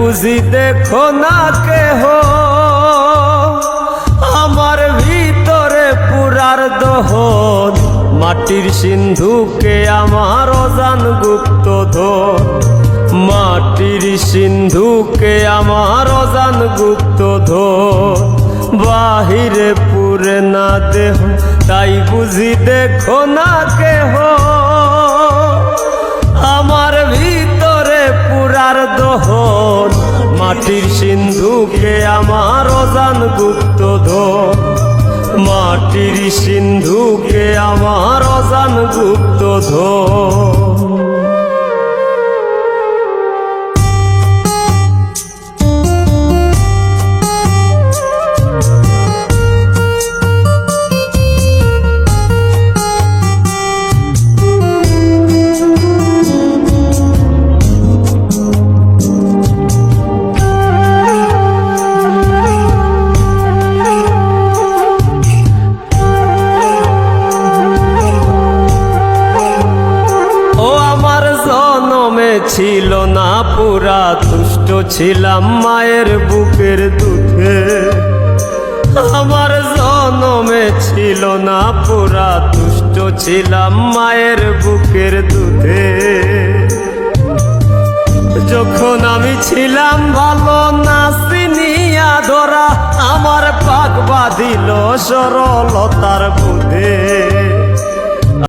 বুঝি দেখো না কেহ আমার ভিতরে পুরার দহন। মাটির সিন্ধুকে আমার অজান গুপ্তধন, মাটির সিন্ধুকে আমার অজান গুপ্তধন। বাহিরে পুরে না দেহ তাই বুঝি দেখো না কেহ আমার ভিতরে পুরার দহন। মাটির সিন্ধুকে আমার অজান গুপ্তধন, মাটির সিন্ধুকে আমার অজান গুপ্তধন। ছিল না পুরা তুষ্ট ছিলাম মায়ের বুকের দুধে, আমার জনমে ছিল না পুরা তুষ্ট ছিলাম মায়ের বুকের দুধে। যখন আমি ছিলাম ভালো না চিনিয়া ধরা আমার পাক বাঁধিল সরলতার বুধে।